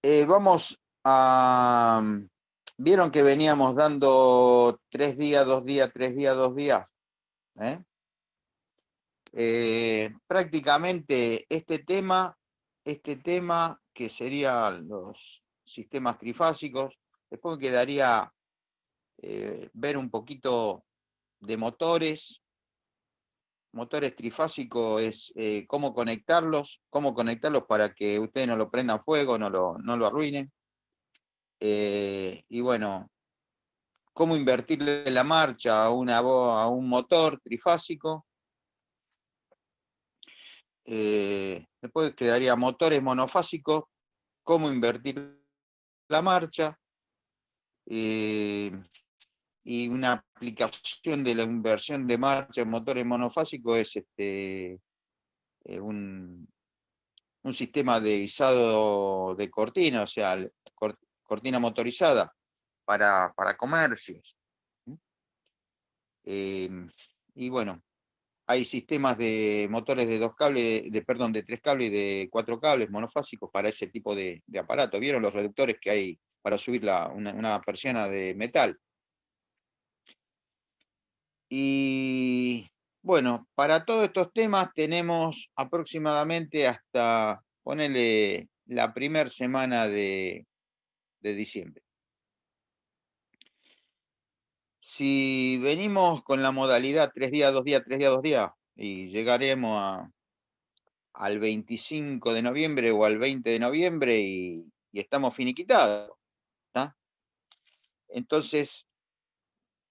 Vamos a... Vieron que veníamos dando 3 días, 2 días, 3 días, 2 días. Prácticamente este tema que serían los sistemas trifásicos, después quedaría ver un poquito de motores. Motores trifásicos es cómo conectarlos para que ustedes no lo prendan fuego, no lo arruinen. Y bueno, cómo invertirle la marcha a un motor trifásico. Después quedaría motores monofásicos, cómo invertir la marcha. Y una aplicación de la inversión de marcha en motores monofásicos es un sistema de izado de cortina, o sea, cortina motorizada para comercios. Y bueno, hay sistemas de motores de 2 cables, de 3 cables y de 4 cables monofásicos para ese tipo de aparato. ¿Vieron los reductores que hay para subir una persiana de metal? Y bueno, para todos estos temas tenemos aproximadamente hasta, ponele, la primera semana de diciembre. Si venimos con la modalidad 3 días, 2 días, 3 días, 2 días, y llegaremos al 25 de noviembre o al 20 de noviembre y estamos finiquitados. ¿Tá? Entonces,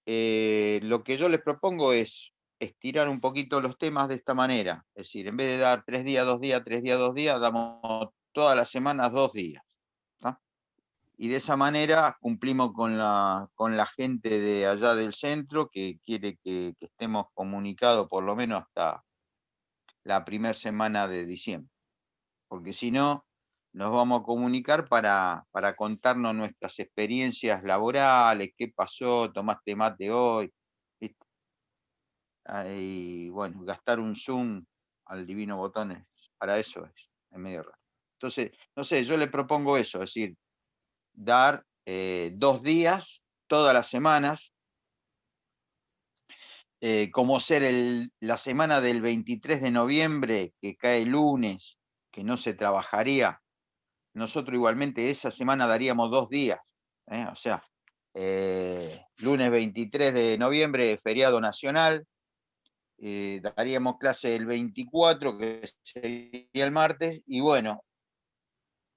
lo que yo les propongo es estirar un poquito los temas de esta manera. Es decir, en vez de dar 3 días, 2 días, 3 días, 2 días, damos todas las semanas 2 días. ¿Tá? Y de esa manera cumplimos con la gente de allá del centro que quiere que estemos comunicados por lo menos hasta la primera semana de diciembre. Porque si no, nos vamos a comunicar para contarnos nuestras experiencias laborales, qué pasó, tomaste mate hoy, ¿viste? Y bueno, gastar un Zoom al divino botones, para eso es medio raro. Entonces, no sé, yo le propongo eso, es decir, dar 2 días todas las semanas, como ser la semana del 23 de noviembre, que cae lunes, que no se trabajaría. Nosotros igualmente esa semana daríamos 2 días. O sea, lunes 23 de noviembre, feriado nacional, daríamos clase el 24, que sería el martes, y bueno,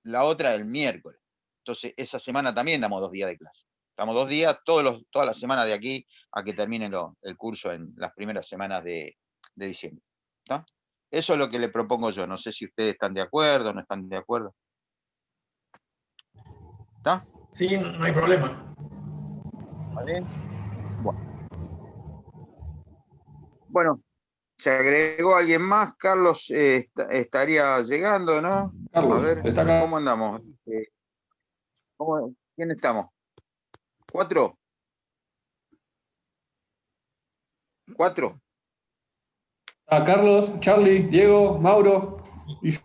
la otra el miércoles. Entonces, esa semana también damos 2 días de clase. Damos 2 días todas las semanas de aquí a que termine el curso en las primeras semanas de diciembre. ¿Tá? Eso es lo que le propongo yo. No sé si ustedes están de acuerdo o no están de acuerdo. ¿Está? Sí, no hay problema. ¿Vale? Bueno, se agregó alguien más. Carlos estaría llegando, ¿no? A Carlos, ver, está acá. ¿cómo andamos? ¿Quién estamos? ¿4? ¿4? Está Carlos, Charlie, Diego, Mauro y yo.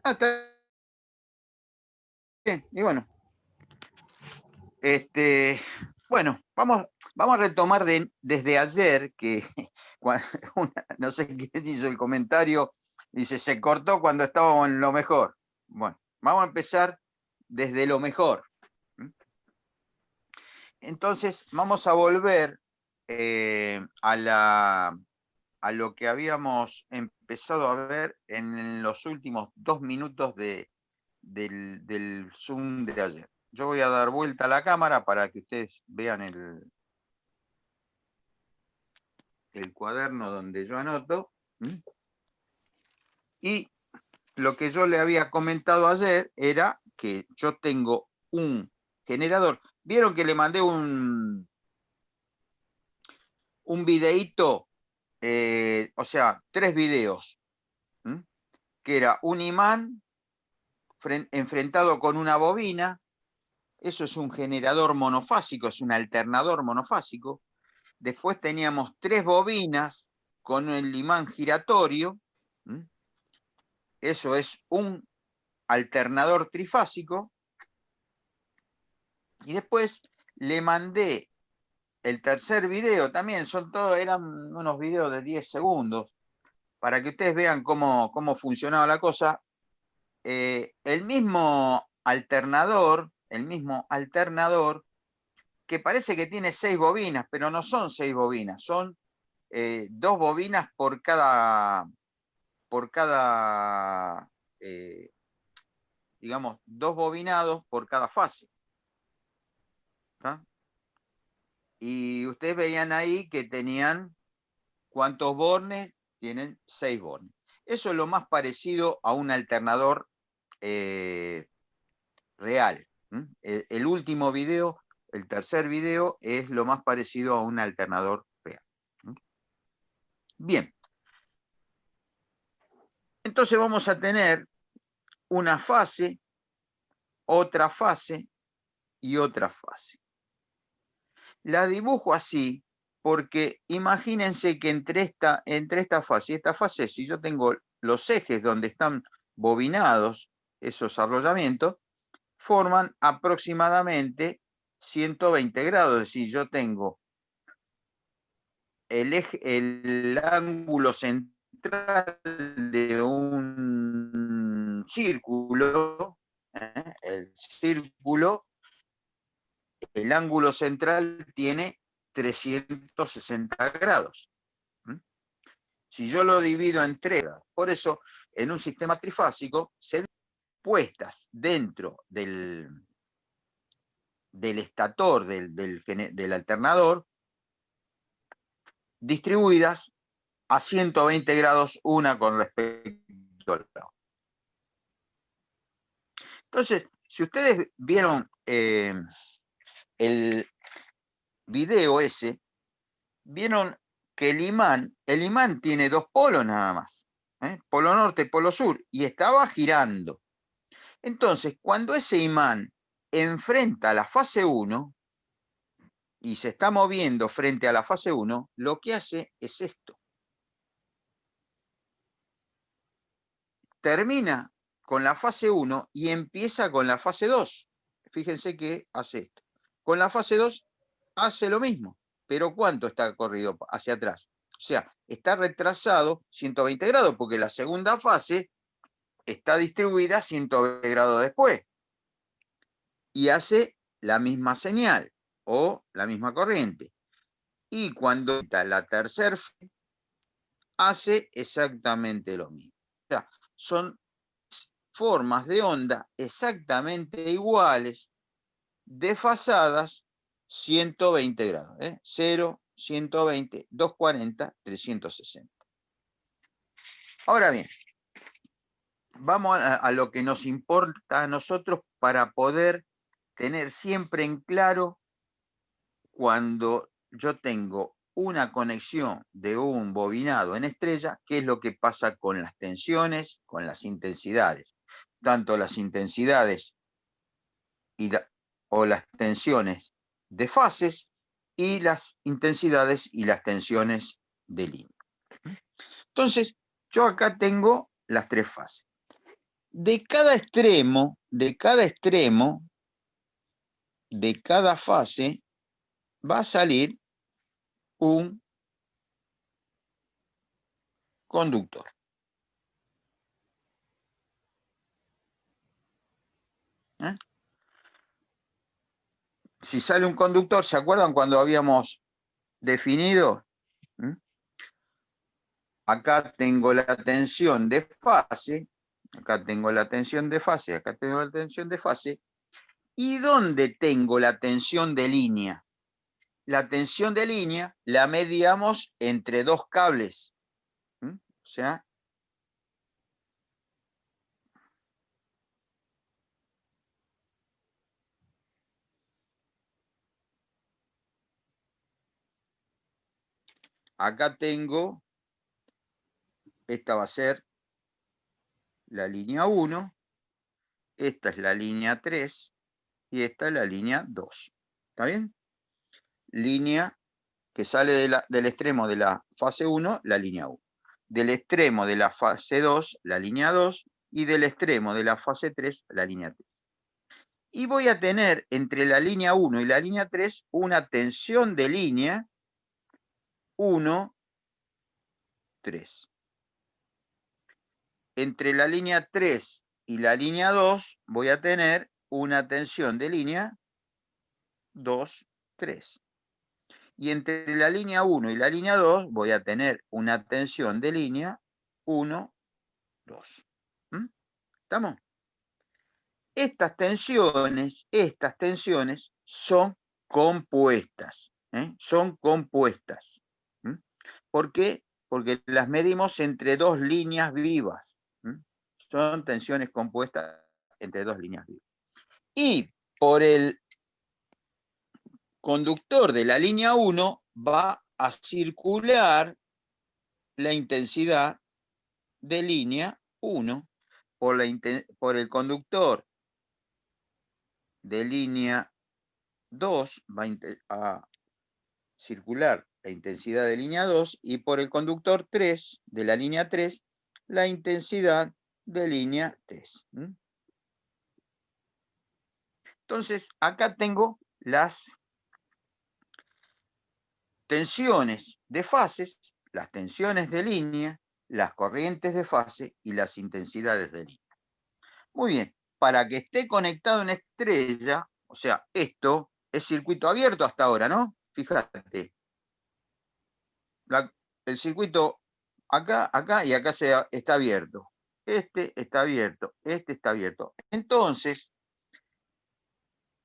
Está bien. Y bueno, bueno, vamos a retomar desde ayer, que no sé quién hizo el comentario, dice, se cortó cuando estábamos en lo mejor. Bueno, vamos a empezar desde lo mejor. Entonces, vamos a volver a lo que habíamos empezado a ver en los últimos 2 minutos del Zoom de ayer. Yo voy a dar vuelta a la cámara para que ustedes vean el cuaderno donde yo anoto. Y lo que yo le había comentado ayer era que yo tengo un generador. Vieron que le mandé un videíto, o sea, 3 videos, que era un imán enfrentado con una bobina. Eso es un generador monofásico, es un alternador monofásico. Después teníamos 3 bobinas con el imán giratorio. Eso es un alternador trifásico. Y después le mandé el tercer video también, eran unos videos de 10 segundos, para que ustedes vean cómo funcionaba la cosa. El mismo alternador, que parece que tiene 6 bobinas, pero no son 6 bobinas, son 2 bobinas por cada digamos, 2 bobinados por cada fase. ¿Tá? Y ustedes veían ahí que tenían, ¿cuántos bornes? Tienen 6 bornes. Eso es lo más parecido a un alternador real. El último video, el tercer video, es lo más parecido a un alternador real. Bien. Entonces vamos a tener una fase, otra fase y otra fase. La dibujo así porque imagínense que entre esta fase y esta fase, si yo tengo los ejes donde están bobinados esos arrollamientos, forman aproximadamente 120 grados. Es decir, yo tengo el ángulo central de un círculo, el ángulo central tiene 360 grados. Si yo lo divido en 3, por eso en un sistema trifásico se puestas dentro del estator del alternador, distribuidas a 120 grados una con respecto al lado. Entonces, si ustedes vieron el video ese, vieron que el imán tiene 2 polos nada más, polo norte, polo sur, y estaba girando. Entonces, cuando ese imán enfrenta la fase 1 y se está moviendo frente a la fase 1, lo que hace es esto. Termina con la fase 1 y empieza con la fase 2. Fíjense que hace esto. Con la fase 2 hace lo mismo, pero ¿cuánto está corrido hacia atrás? O sea, está retrasado 120 grados, porque la segunda fase está distribuida 120 grados después. Y hace la misma señal o la misma corriente. Y cuando está la tercera fase, hace exactamente lo mismo. O sea, son formas de onda exactamente iguales, desfasadas 120 grados. 0, 120, 240, 360. Ahora bien, vamos a lo que nos importa a nosotros para poder tener siempre en claro cuando yo tengo una conexión de un bobinado en estrella, qué es lo que pasa con las tensiones, con las intensidades. Tanto las intensidades o las tensiones de fases y las intensidades y las tensiones de línea. Entonces, yo acá tengo las 3 fases. De cada extremo de cada fase va a salir un conductor. Si sale un conductor, ¿se acuerdan cuando habíamos definido? Acá tengo la tensión de fase, acá tengo la tensión de fase, acá tengo la tensión de fase. ¿Y dónde tengo la tensión de línea? La tensión de línea la mediamos entre 2 cables. O sea, acá tengo, esta va a ser la línea 1, esta es la línea 3 y esta es la línea 2. ¿Está bien? Línea que sale del extremo de la fase 1, la línea 1. Del extremo de la fase 2, la línea 2, y del extremo de la fase 3 la línea 3. Y voy a tener entre la línea 1 y la línea 3 una tensión de línea 1, 3. Entre la línea 3 y la línea 2 voy a tener una tensión de línea 2, 3. Y entre la línea 1 y la línea 2 voy a tener una tensión de línea 1, 2. ¿Mm? ¿Estamos? Estas tensiones son compuestas. Son compuestas. ¿Mm? ¿Por qué? Porque las medimos entre dos líneas vivas. ¿Mm? Son tensiones compuestas entre dos líneas vivas. Y por el conductor de la línea 1 va a circular la intensidad de línea 1. Por el conductor de línea 2 va a circular la intensidad de línea 2 y por el conductor 3 de la línea 3 la intensidad de línea 3. Entonces, acá tengo las tensiones de fases, las tensiones de línea, las corrientes de fase y las intensidades de línea. Muy bien, para que esté conectado en estrella, o sea, esto es circuito abierto hasta ahora, ¿no? Fíjate, el circuito acá, acá y acá está abierto. Este está abierto, este está abierto. Entonces,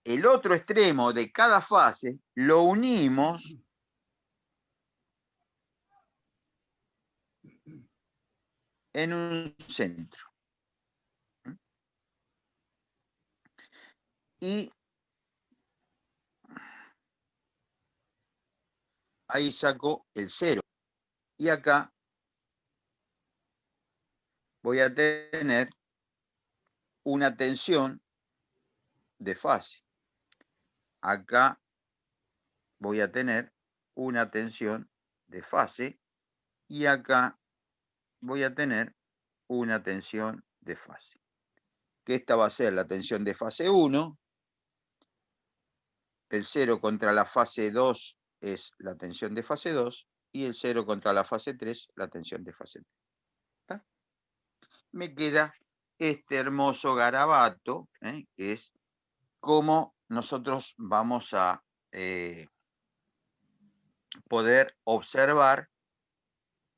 el otro extremo de cada fase lo unimos en un centro. Y ahí saco el 0. Y acá voy a tener una tensión de fase. Acá voy a tener una tensión de fase y acá voy a tener una tensión de fase. Que esta va a ser la tensión de fase 1, el 0 contra la fase 2 es la tensión de fase 2 y el 0 contra la fase 3 la tensión de fase 3. ¿Está? Me queda este hermoso garabato, que es cómo nosotros vamos a poder observar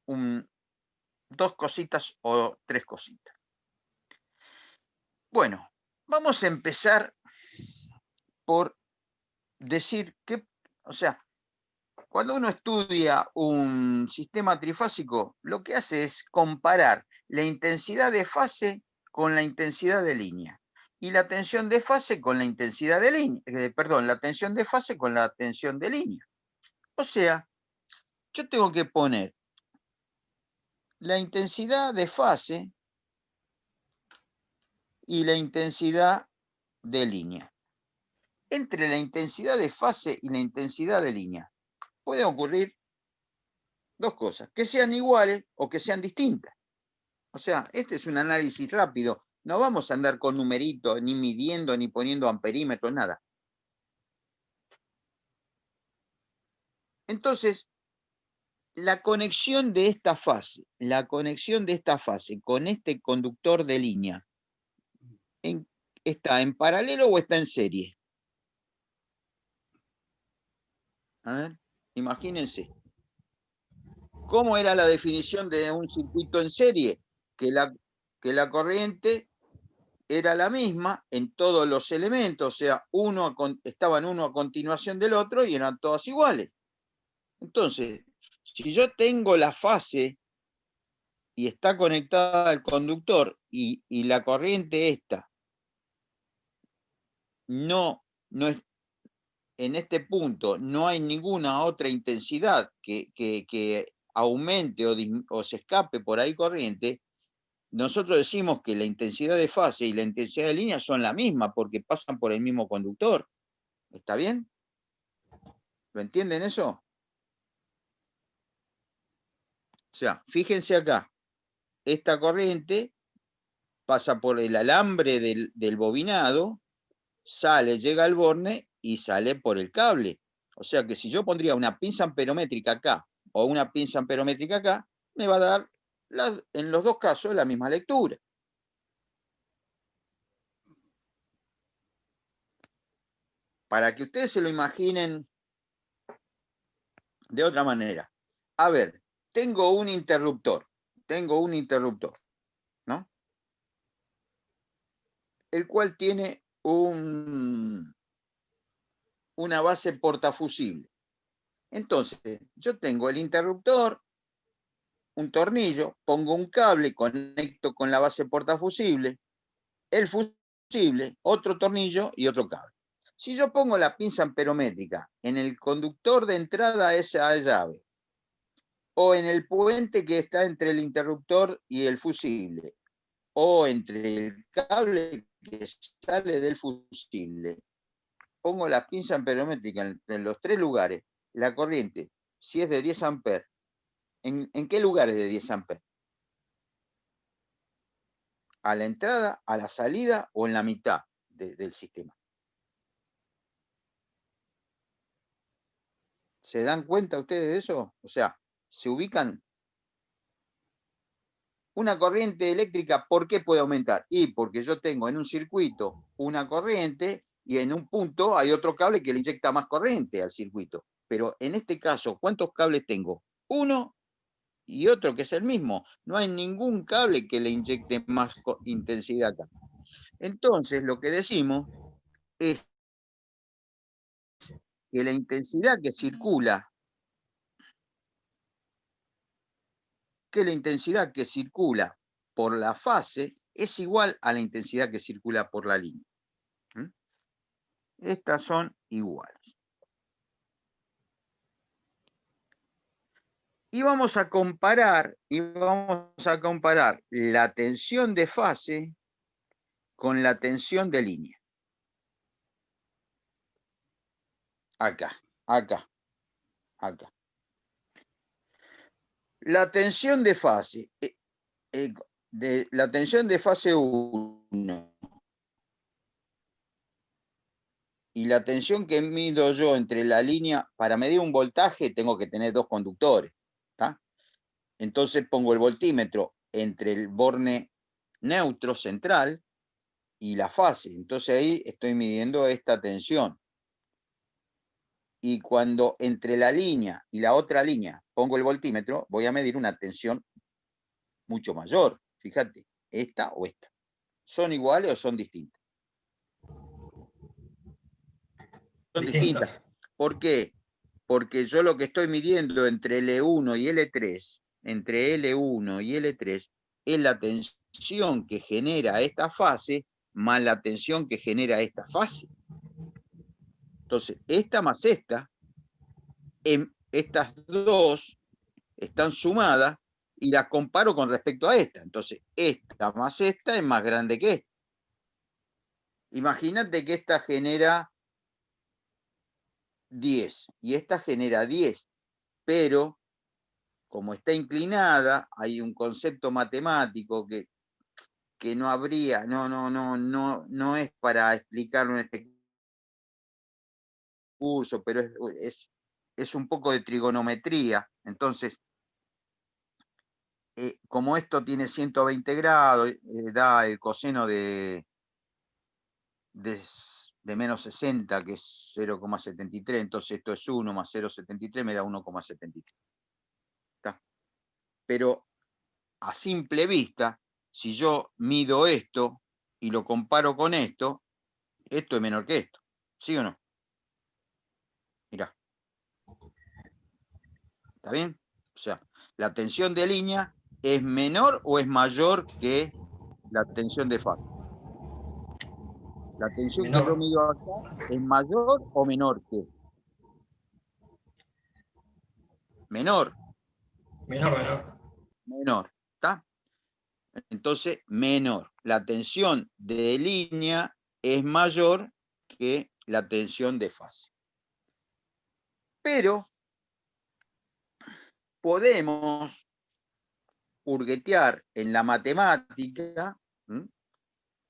dos cositas o tres cositas. Bueno, vamos a empezar por decir que, o sea, cuando uno estudia un sistema trifásico, lo que hace es comparar la intensidad de fase con la intensidad de línea y la tensión de fase con la intensidad de línea, perdón, la tensión de fase con la tensión de línea. O sea, yo tengo que poner la intensidad de fase y la intensidad de línea. Entre la intensidad de fase y la intensidad de línea puede ocurrir dos cosas, que sean iguales o que sean distintas. O sea, este es un análisis rápido. No vamos a andar con numeritos, ni midiendo, ni poniendo amperímetros, nada. Entonces, la conexión de esta fase con este conductor de línea, ¿está en paralelo o está en serie? A ver, imagínense. ¿Cómo era la definición de un circuito en serie? Que la corriente era la misma en todos los elementos, o sea, estaban uno a continuación del otro y eran todas iguales. Entonces, si yo tengo la fase y está conectada al conductor y la corriente esta no es, en este punto no hay ninguna otra intensidad que aumente o se escape por ahí corriente, nosotros decimos que la intensidad de fase y la intensidad de línea son la misma porque pasan por el mismo conductor. ¿Está bien? ¿Lo entienden eso? O sea, fíjense acá, esta corriente pasa por el alambre del bobinado, sale, llega al borne y sale por el cable. O sea que si yo pondría una pinza amperométrica acá o una pinza amperométrica acá, me va a dar en los dos casos la misma lectura. Para que ustedes se lo imaginen de otra manera. A ver, tengo un interruptor, ¿no? El cual tiene una base portafusible. Entonces, yo tengo el interruptor, un tornillo, pongo un cable, conecto con la base portafusible, el fusible, otro tornillo y otro cable. Si yo pongo la pinza amperométrica en el conductor de entrada a esa llave, o en el puente que está entre el interruptor y el fusible, o entre el cable que sale del fusible, pongo la pinza amperométrica en los tres lugares, la corriente, si es de 10 amperes, ¿en qué lugares de 10 amperes? ¿A la entrada, a la salida o en la mitad del sistema? ¿Se dan cuenta ustedes de eso? O sea, se ubican. Una corriente eléctrica, ¿por qué puede aumentar? Y porque yo tengo en un circuito una corriente y en un punto hay otro cable que le inyecta más corriente al circuito. Pero en este caso, ¿cuántos cables tengo? Uno y otro que es el mismo. No hay ningún cable que le inyecte más intensidad acá. Entonces, lo que decimos es que la intensidad que circula por la fase es igual a la intensidad que circula por la línea. Estas son iguales. Y vamos a comparar la tensión de fase con la tensión de línea. Acá. La tensión de fase, la tensión de fase 1 y la tensión que mido yo entre la línea, para medir un voltaje tengo que tener dos conductores. ¿Tá? Entonces pongo el voltímetro entre el borne neutro central y la fase. Entonces ahí estoy midiendo esta tensión. Y cuando entre la línea y la otra línea pongo el voltímetro, voy a medir una tensión mucho mayor. Fíjate, esta o esta. ¿Son iguales o son distintas? Son distintas. ¿Por qué? Porque yo lo que estoy midiendo entre L1 y L3, es la tensión que genera esta fase más la tensión que genera esta fase. Entonces, esta más esta, estas dos están sumadas y las comparo con respecto a esta. Entonces, esta más esta es más grande que esta. Imagínate que esta genera 10 y esta genera 10, pero como está inclinada, hay un concepto matemático que no habría, no es para explicarlo en este curso, pero es un poco de trigonometría. Entonces, como esto tiene 120 grados, da el coseno de menos 60, que es 0,73, entonces esto es 1 más 0,73, me da 1,73. Pero a simple vista, si yo mido esto y lo comparo con esto es menor que esto, ¿sí o no? Mirá. ¿Está bien? O sea, la tensión de línea es menor o es mayor que la tensión de fase. La tensión que yo mido acá es mayor o menor que. Menor. Menor. ¿Está? Entonces, menor. La tensión de línea es mayor que la tensión de fase. Pero podemos hurguetear en la matemática,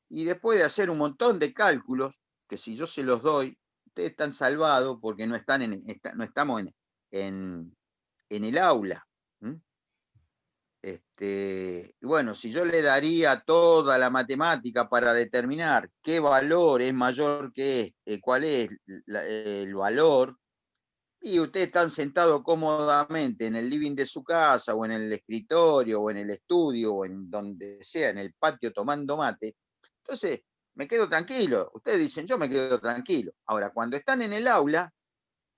Y después de hacer un montón de cálculos, que si yo se los doy, ustedes están salvados porque no, no estamos en el aula. Y bueno, si yo le daría toda la matemática para determinar qué valor es mayor que cuál es el valor, y ustedes están sentados cómodamente en el living de su casa, o en el escritorio, o en el estudio, o en donde sea, en el patio tomando mate, entonces me quedo tranquilo. Ustedes dicen, yo me quedo tranquilo. Ahora, cuando están en el aula,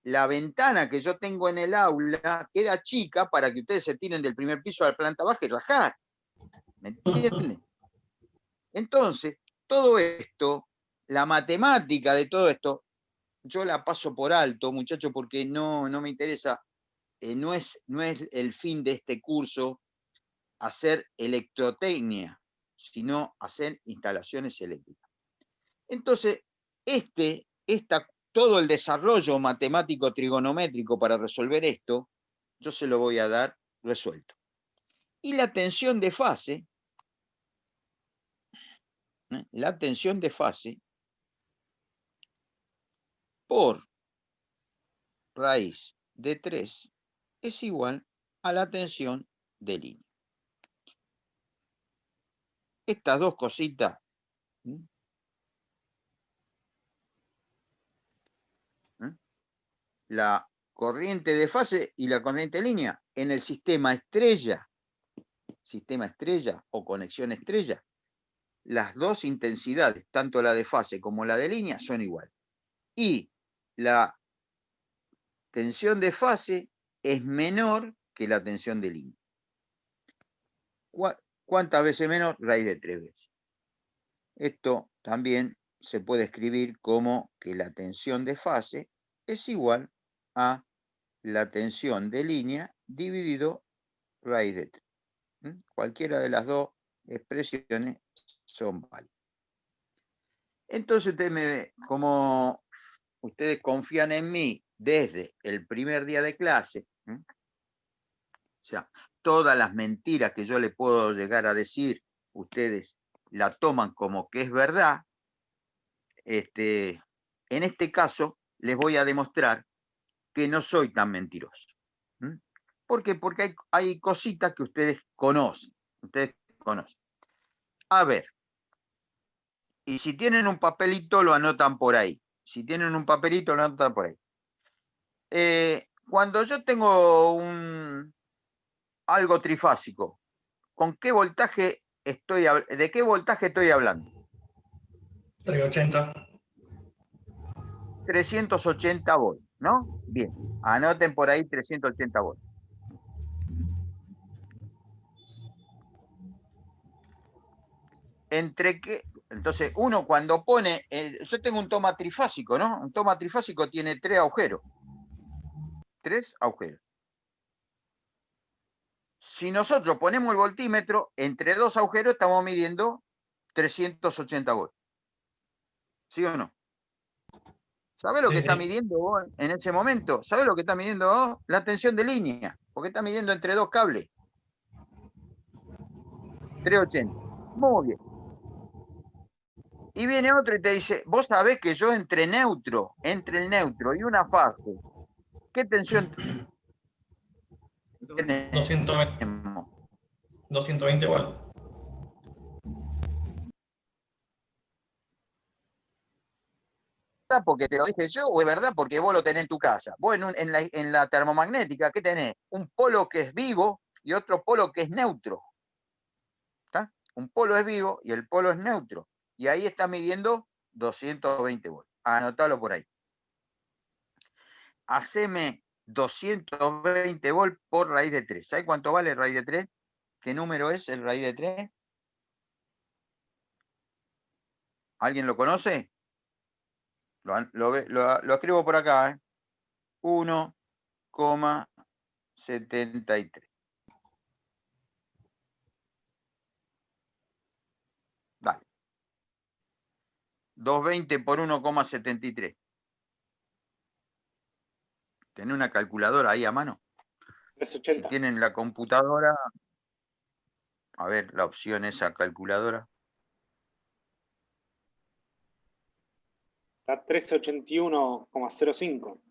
la ventana que yo tengo en el aula queda chica para que ustedes se tiren del primer piso a la planta baja y rajar. ¿Me entienden? Entonces, todo esto, la matemática de todo esto, yo la paso por alto, muchachos, porque no me interesa. No es el fin de este curso hacer electrotecnia, sino hacer instalaciones eléctricas. Entonces, todo el desarrollo matemático trigonométrico para resolver esto, yo se lo voy a dar resuelto. Y la tensión de fase, por raíz de 3 es igual a la tensión de línea. Estas dos cositas, la corriente de fase y la corriente de línea, en el sistema estrella o conexión estrella, las dos intensidades, tanto la de fase como la de línea, son iguales. Y la tensión de fase es menor que la tensión de línea. ¿Cuántas veces menor? Raíz de 3 veces. Esto también se puede escribir como que la tensión de fase es igual a la tensión de línea dividido raíz de 3. Cualquiera de las dos expresiones son válidas. Entonces, como ustedes confían en mí desde el primer día de clase, o sea, todas las mentiras que yo le puedo llegar a decir, ustedes la toman como que es verdad. En este caso, les voy a demostrar que no soy tan mentiroso. ¿Por qué? Porque hay cositas que ustedes conocen. A ver, y si tienen un papelito, lo anotan por ahí. Cuando yo tengo algo trifásico, ¿de qué voltaje estoy hablando? 380. 380 volts, ¿no? Bien, anoten por ahí 380 volts. Entonces, uno cuando pone, yo tengo un toma trifásico, ¿no? Un toma trifásico tiene 3 agujeros. 3 agujeros. Si nosotros ponemos el voltímetro, entre 2 agujeros estamos midiendo 380 volts. ¿Sí o no? ¿Sabés lo que está midiendo vos en ese momento? ¿Sabés lo que está midiendo vos? La tensión de línea, porque está midiendo entre 2 cables. 380. Muy bien. Y viene otro y te dice, vos sabés que yo entre el neutro y una fase, ¿qué tensión tenemos? 220 igual. Porque te lo dije yo, o es verdad porque vos lo tenés en tu casa. Vos en la termomagnética, ¿qué tenés? Un polo que es vivo y otro polo que es neutro. ¿Está? Un polo es vivo y el polo es neutro. Y ahí está midiendo 220 volts. Anotalo por ahí. Haceme 220 volts por raíz de 3. ¿Sabés cuánto vale raíz de 3? ¿Qué número es el raíz de 3? ¿Alguien lo conoce? Lo escribo por acá. 1,73. Dale. 220 por 1,73. ¿Tenés una calculadora ahí a mano? 380. Si tienen la computadora, a ver, la opción esa calculadora. Está 381,05.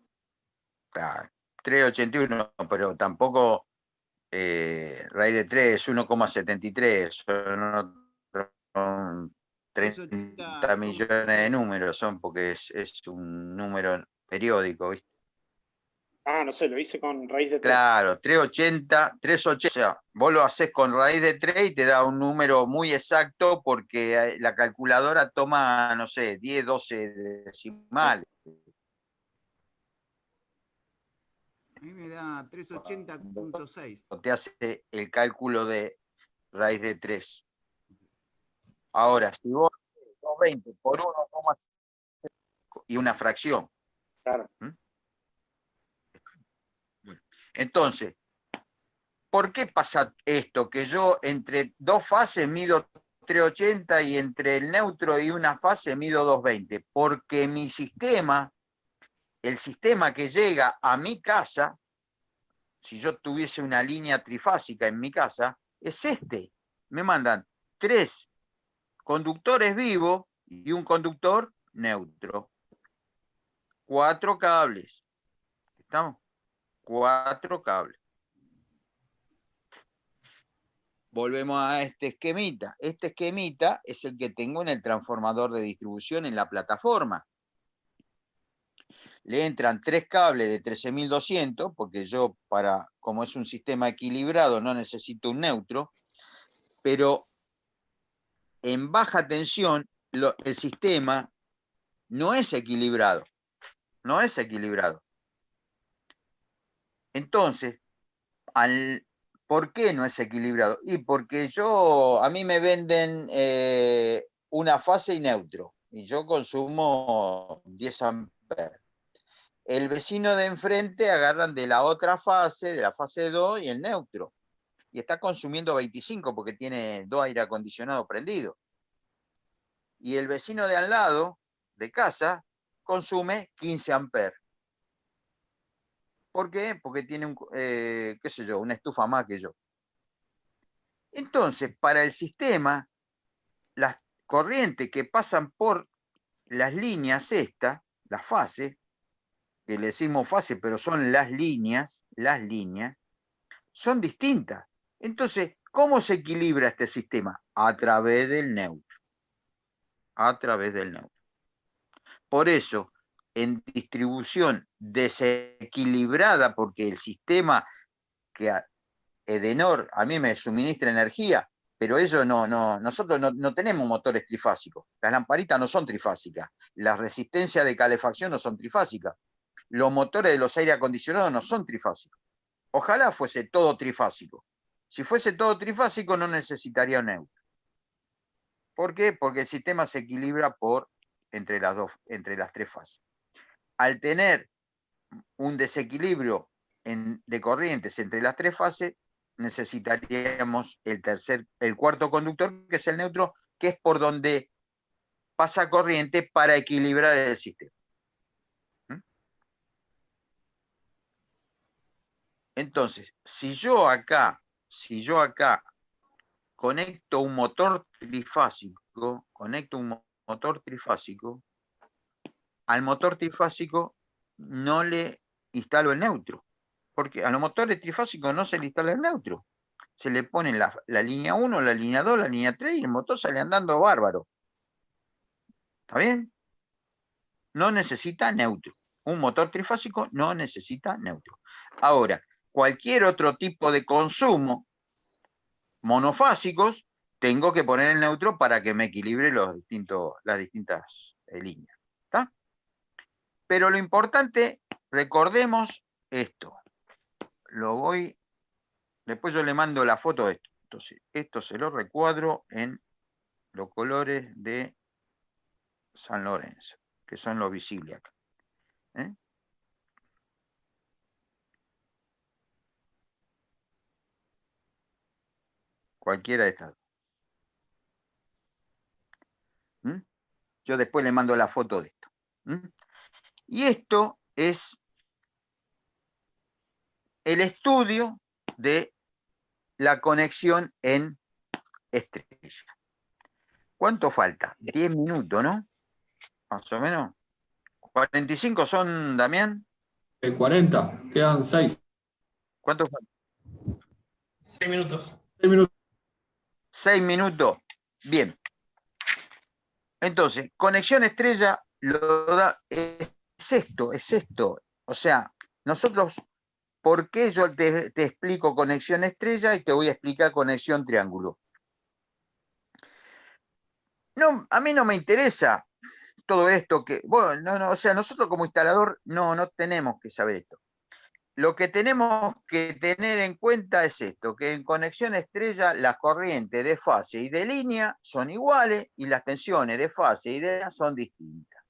Claro, 381, pero tampoco raíz de 3 es 1,73. Son 30 millones de números, porque es un número periódico, ¿viste? Ah, no sé, lo hice con raíz de 3. Claro, 380, o sea, vos lo haces con raíz de 3 y te da un número muy exacto porque la calculadora toma, no sé, 10, 12 decimales. A mí me da 380.6. Te hace el cálculo de raíz de 3. Ahora, si vos 220 por 1, y una fracción. Claro. Entonces, ¿por qué pasa esto? Que yo entre dos fases mido 380 y entre el neutro y una fase mido 220. Porque mi sistema, el sistema que llega a mi casa, si yo tuviese una línea trifásica en mi casa, es este. Me mandan 3 conductores vivos y un conductor neutro. 4 cables. ¿Estamos? 4 cables. Volvemos a este esquemita. Este esquemita es el que tengo en el transformador de distribución en la plataforma. Le entran 3 cables de 13.200, porque yo, como es un sistema equilibrado, no necesito un neutro, pero en baja tensión el sistema no es equilibrado. No es equilibrado. Entonces, ¿por qué no es equilibrado? Y porque a mí me venden una fase y neutro, y yo consumo 10 amperes. El vecino de enfrente agarran de la otra fase, de la fase 2, y el neutro. Y está consumiendo 25 porque tiene 2 aire acondicionados prendidos. Y el vecino de al lado, de casa, consume 15 amperes. ¿Por qué? Porque tiene qué sé yo, una estufa más que yo. Entonces, para el sistema, las corrientes que pasan por las líneas las fases, que le decimos fase, pero son las líneas, son distintas. Entonces, ¿cómo se equilibra este sistema? A través del neutro. A través del neutro. Por eso, en distribución desequilibrada, porque el sistema que Edenor a mí me suministra energía, pero nosotros no tenemos motores trifásicos. Las lamparitas no son trifásicas. Las resistencias de calefacción no son trifásicas. Los motores de los aire acondicionados no son trifásicos. Ojalá fuese todo trifásico. Si fuese todo trifásico no necesitaría un neutro. ¿Por qué? Porque el sistema se equilibra entre las 3 fases. Al tener un desequilibrio de corrientes entre las 3 fases, necesitaríamos el cuarto conductor, que es el neutro, que es por donde pasa corriente para equilibrar el sistema. Entonces, si yo acá conecto un motor trifásico, al motor trifásico no le instalo el neutro, porque a los motores trifásicos no se le instala el neutro. Se le pone la línea 1, la línea 2, la línea 3 y el motor sale andando bárbaro. ¿Está bien? No necesita neutro. Un motor trifásico no necesita neutro. Ahora, cualquier otro tipo de consumo monofásicos, tengo que poner el neutro para que me equilibre las distintas líneas. ¿Está? Pero lo importante, recordemos esto. Después yo le mando la foto de esto. Entonces, esto se lo recuadro en los colores de San Lorenzo, que son los visibles acá. Cualquiera de estas. Yo después le mando la foto de esto. Y esto es el estudio de la conexión en estrella. ¿Cuánto falta? 10 minutos, ¿no? Más o menos. ¿45 son, Damián? 40, quedan 6. ¿Cuántos faltan? 6 minutos. 6 minutos. 6 minutos. Bien. Entonces, conexión estrella lo da, es esto. O sea, nosotros, ¿por qué yo te explico conexión estrella y te voy a explicar conexión triángulo? No, a mí no me interesa todo esto que, bueno, o sea, nosotros como instalador no tenemos que saber esto. Lo que tenemos que tener en cuenta es esto, que en conexión estrella las corrientes de fase y de línea son iguales y las tensiones de fase y de línea son distintas.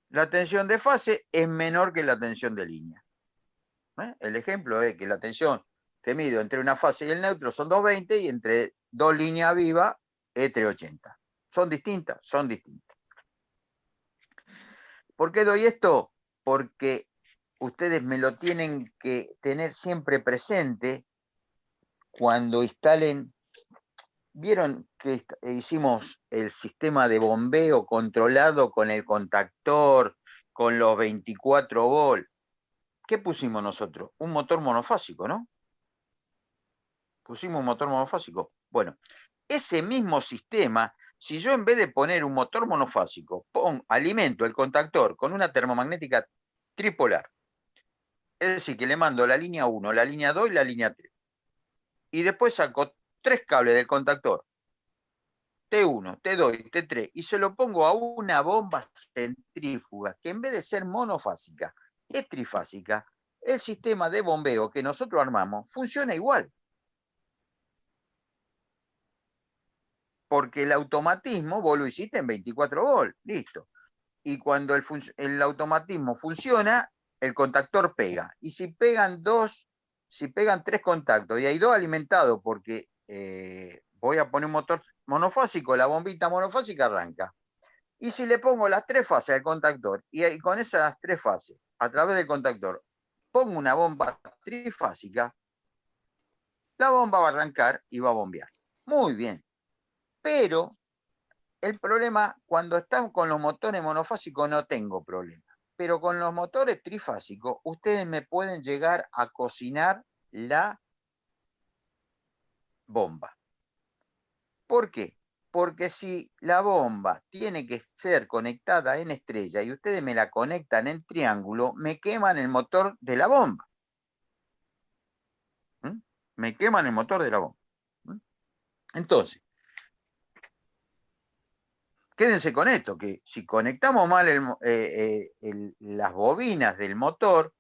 La tensión de fase es menor que la tensión de línea. El ejemplo es que la tensión que mido entre una fase y el neutro son 220 y entre dos líneas vivas es 380. ¿Son distintas? Son distintas. ¿Por qué doy esto? Porque ustedes me lo tienen que tener siempre presente cuando instalen. ¿Vieron que hicimos el sistema de bombeo controlado con el contactor, con los 24 volt? ¿Qué pusimos nosotros? Un motor monofásico, ¿no? Pusimos un motor monofásico. Bueno, ese mismo sistema, si yo en vez de poner un motor monofásico, alimento el contactor con una termomagnética tripolar, es decir, que le mando la línea 1, la línea 2 y la línea 3, y después saco 3 cables del contactor, T1, T2 y T3, y se lo pongo a una bomba centrífuga, que en vez de ser monofásica, es trifásica, el sistema de bombeo que nosotros armamos funciona igual. Porque el automatismo vos lo hiciste en 24 volt, listo. Y cuando el automatismo funciona, el contactor pega. Y si pegan tres contactos y hay dos alimentados porque voy a poner un motor monofásico, la bombita monofásica arranca. Y si le pongo las 3 fases al contactor y con esas 3 fases, a través del contactor, pongo una bomba trifásica, la bomba va a arrancar y va a bombear. Muy bien. Pero el problema, cuando están con los motores monofásicos no tengo problema. Pero con los motores trifásicos, ustedes me pueden llegar a cocinar la bomba. ¿Por qué? Porque si la bomba tiene que ser conectada en estrella y ustedes me la conectan en triángulo, me queman el motor de la bomba. Me queman el motor de la bomba. Entonces, quédense con esto, que si conectamos mal las bobinas del motor,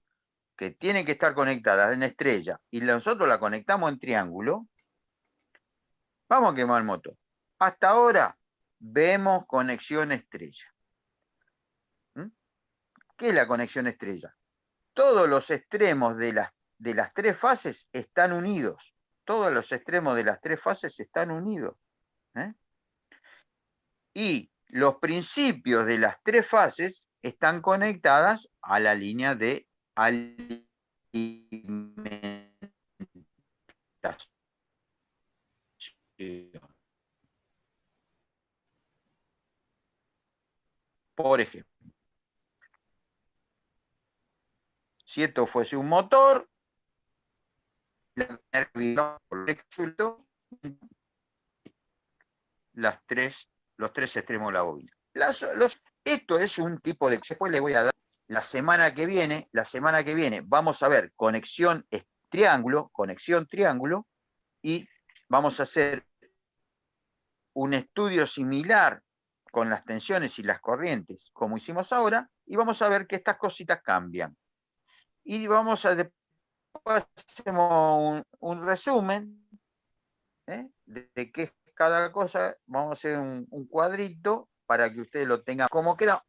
que tienen que estar conectadas en estrella, y nosotros la conectamos en triángulo, vamos a quemar el motor. Hasta ahora vemos conexión estrella. ¿Qué es la conexión estrella? Todos los extremos de las 3 fases están unidos. Todos los extremos de las 3 fases están unidos. Y los principios de las 3 fases están conectadas a la línea de alimentación. Por ejemplo, si esto fuese un motor, los 3 extremos de la bobina. Esto es un tipo de... Después le voy a dar la semana que viene, vamos a ver conexión triángulo, y vamos a hacer un estudio similar con las tensiones y las corrientes, como hicimos ahora, y vamos a ver que estas cositas cambian. Y vamos a después hacemos un resumen de qué es cada cosa. Vamos a hacer un cuadrito para que ustedes lo tengan. Como queda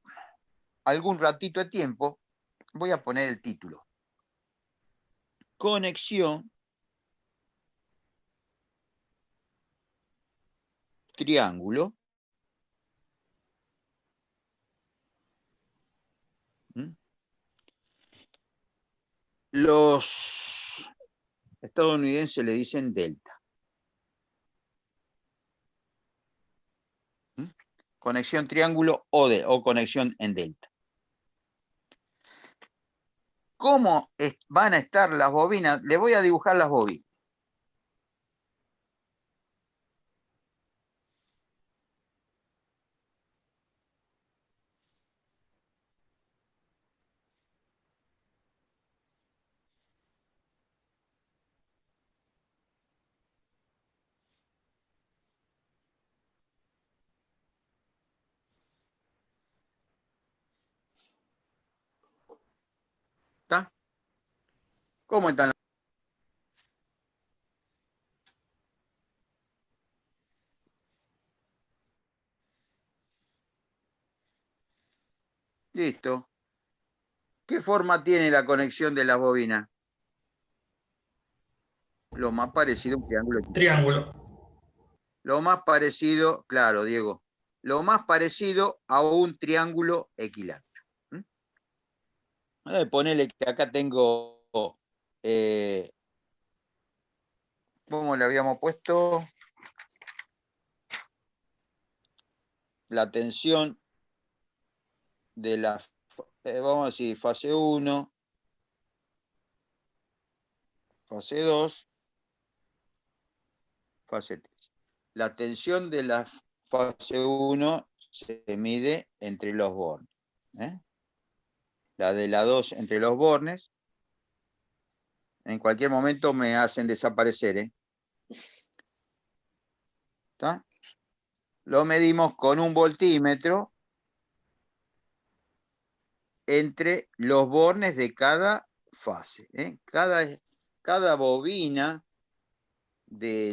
algún ratito de tiempo, voy a poner el título. Conexión triángulo. Los estadounidenses le dicen delta. Conexión triángulo o conexión en delta. ¿Cómo van a estar las bobinas? Les voy a dibujar las bobinas. ¿Está? ¿Cómo están? Listo. ¿Qué forma tiene la conexión de las bobinas? Lo más parecido a un triángulo. Triángulo. Lo más parecido, claro, Diego, lo más parecido a un triángulo equilátero. Ponele que acá tengo, ¿cómo le habíamos puesto? La tensión de la, vamos a decir, fase 1, fase 2, fase 3. La tensión de la fase 1 se mide entre los bornes. La de la 2 entre los bornes. En cualquier momento me hacen desaparecer. ¿Está? Lo medimos con un voltímetro entre los bornes de cada fase. Cada bobina de